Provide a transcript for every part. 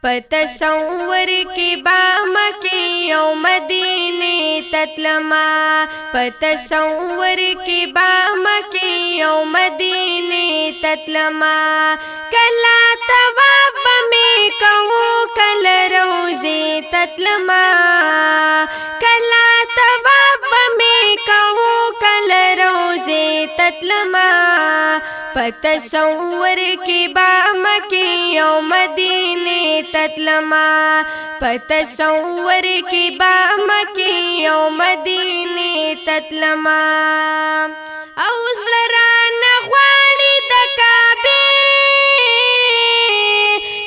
पतसंवर के बाम के यौ मदीने ततलमा पतसंवर के बाम के यौ मदीने ततलमा कला तवाब में कहूँ कल रोजे ततलमा कला तवाब में कहूँ कल रोजे ततलमा पतसंवर के बाम के यौ मदीने ततलमा पतसंवर के बाम के यौ मदीने ततलमा औसरान ख्वाली दकाबे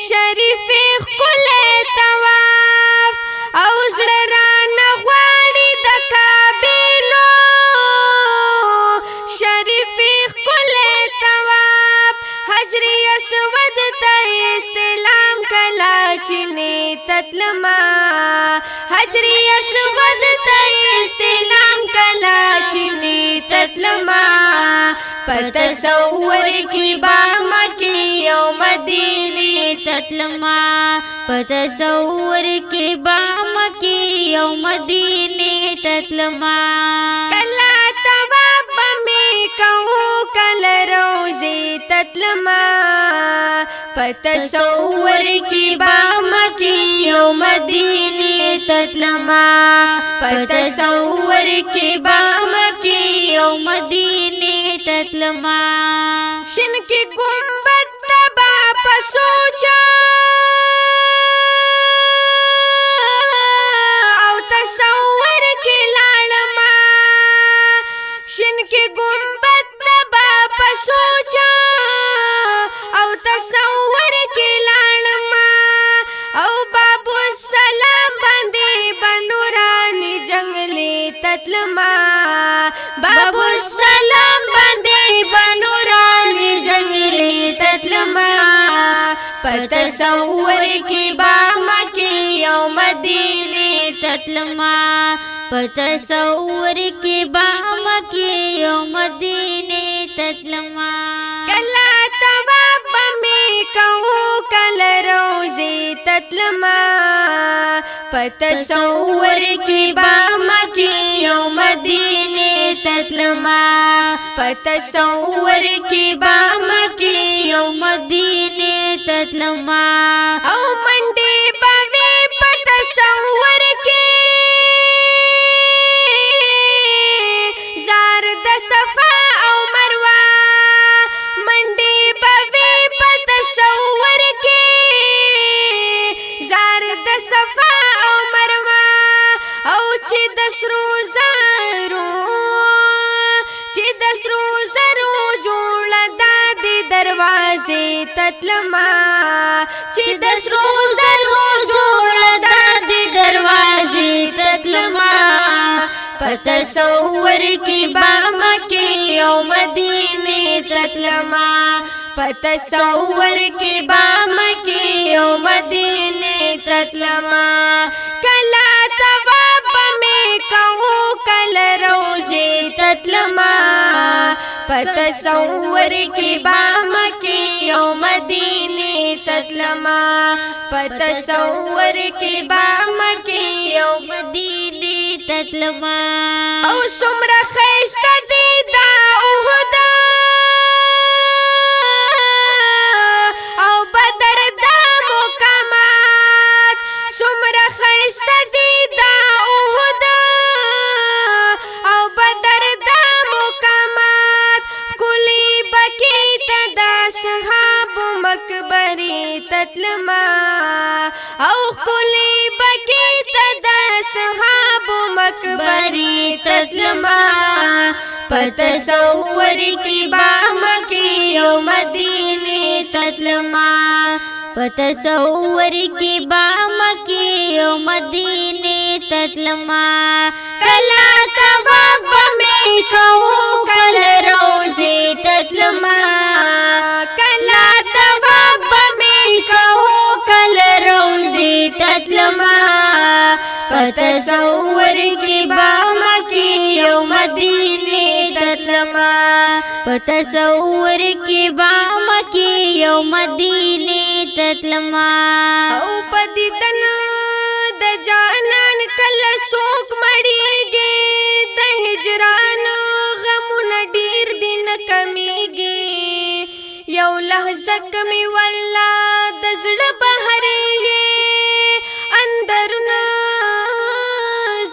शरीफे खुले तवाफ औसरान ख्वाली दकाबे लो शरीफे खुले तवाफ हजरी असवद इस्लाम कला चिने ततलमा हजरी असवद इस्लाम कला चिने ततलमा पतसंवर की बाम के यौ मदीने ततलमा पतसंवर के बाम के यौ मदीने ततलमा कला तवाब में कहूँ कल रोजे ततलमा पतसंवर की बाम की यौ मदीने ततलमा पतसंवर की बाम की यौ मदीने ततलमा शिन की गुंबद तबा पसोचा औ तसंवर की लालमा शिन की गुंबद तबा पसोचा औ तसंवर की लालमा औ बाबू सलाम बंदे बनूरानी जंगले ततलमा बाबू सलाम बंदे बनूरानी जंगले ततलमा पतसंवर की बाम के यौ मदीने ततलमा पतसंवर की बाम के यौ मदीने ततलमा कला तवाब में कहूँ कल रोजे ततलमा पतसंवर की बाम के यौ मदीने ततलमा पतसंवर की बाम के यौ मदीने ततलमा औ मंडी बवे पतसंवर के जार दसफा औ मरवा मंडी बवे पतसंवर के जार दसफा औ मरवा औ चिदसरू जरू जोड़ दादी दरवाजे ततलमा चिदसरू जरू जोड़ दादी दरवाजे ततलमा पतसंवर की बाम के यौ मदीने ततलमा पतसंवर की बाम के यौ मदीने ततलमा कला तवाब में कहूँ कल रोजे ततलमा पतसंवर की बाम के यौ मदीने ततलमा पतसंवर की बाम के यौ मदीने ततलमा औ सुमरा खैस्ता दीदा उहुदा औ बदर दा मुकामात सुमरा खैस्ता दीदा उहुदा औ बदर दा मुकामात कुली बकी तदा सहाब मकबरी ततलमा औ कुली बकी तदा सहाब मकबरी ततलमा पतसंवर की बाम की यौ मदीने ततलमा पतसंवर की बाम की यौ मदीने ततलमा कला तवाब में कहूँ कल रोजे ततलमा कला तवाब में कहूँ कल रोजे ततलमा पतसंवर की बाम की यौ मदीने ततलमा पतसंवर की बाम की यौ मदीने ततलमा। لحظه والله د زړه بهرېږي اندرونه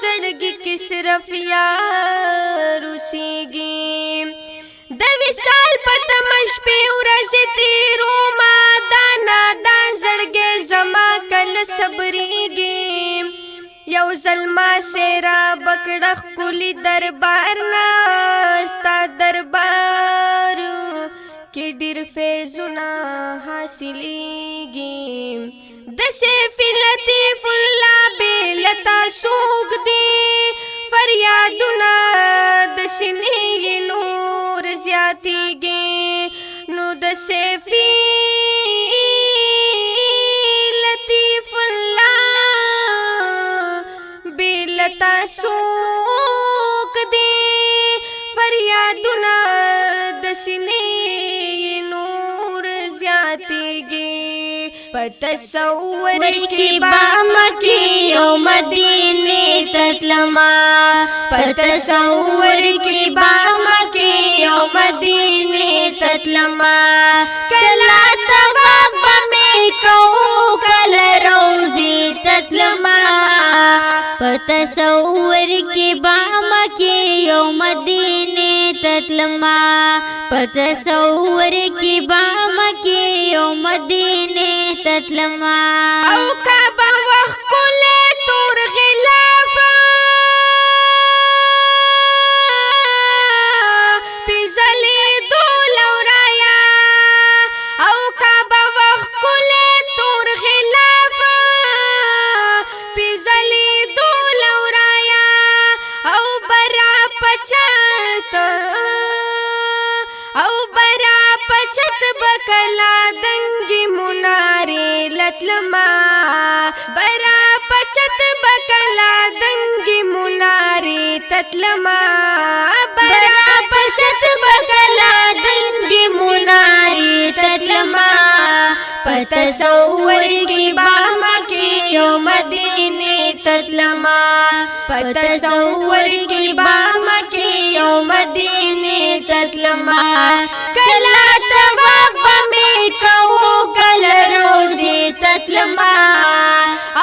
زړګي کې صرف یار اوسېږي د وصال په تمه شپې ورځې تېرومه دا نادان زړګی زما کله صبرېږي یو ځل ما سیرا بکړه ښکلي دربار نه ستا دربار کې ډېر فیضونه حاصلېږي د سیف لطیف الله بېلتا څوک دی فریادونه د سینې نور زیاتېږي نو د سیف لطیف الله بېلتا څوک دی فریادونه د سینې نور زیاتېږي په تصور کې با مکې او مدینې ته تلمه په تصور کې با مکې او مدینې ته تلمه کله طواف به مې کوو کله روضې ته تلمه په تصور کې با مکې او مدینې ته تلمه په تصور کې با مکې او مدینې ته تلمه او کعبه وښکلی تور غلافه پې ځلېدو لورایا او کعبه وښکلی تور غلافه پې ځلېدو لورایا او برا پچاته او برا پچت بکلا دنگی منارے لتلما برا پچت بکلا دنگی منارے تتلما برا پچت بکلا دنگی منارے تتلما پتصور کی باما کی یو مدینے تتلما پتصور کی باما کی یو مدینے تتلما کلا طواف میں کہو کل روزی تتلما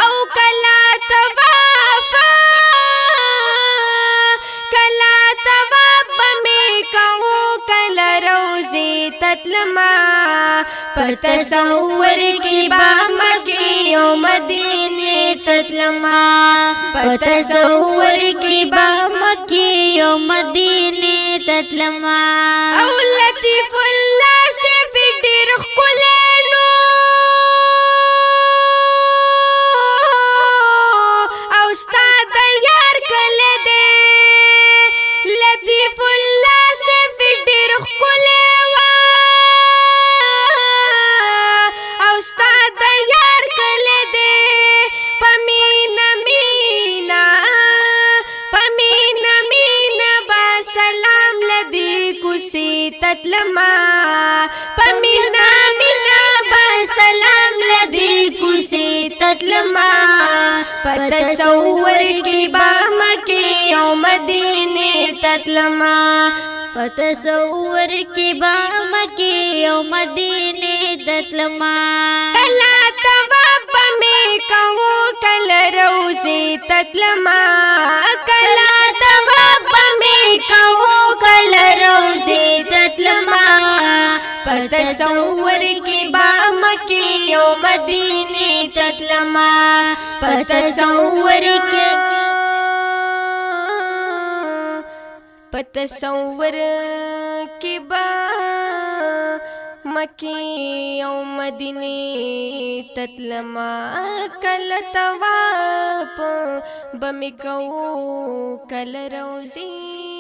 او کلا طواف میں کہو کل روزی تتلما پتصور کی بام کی او مدینے تتلما پتصور کی بام کی او مدینے تتلما او لطیف اللہ سے ډېر ښکلی نو او ستا د یار کلی دی لطیف الله سے ډېر ښکلی وه او ستا د یار کلی دی په مینه مینه به سلام لدې کوڅې ته تلمه په مینه به سلام لدې کوڅې ته تلمه په تصور کې به مکې او مدینې ته تلمه په تصور کې به مکې او مدینې ته تلمه کله طواف به مې کوو کله روضې ته تلمه کله طواف به مې کوو کله روضې ته تلمه په تصور کې به مکې او مدینې ته تلمه په تصور کې په تصور کې به مکې او مدینې ته تلمه کله طواف به مې کوو کله روضې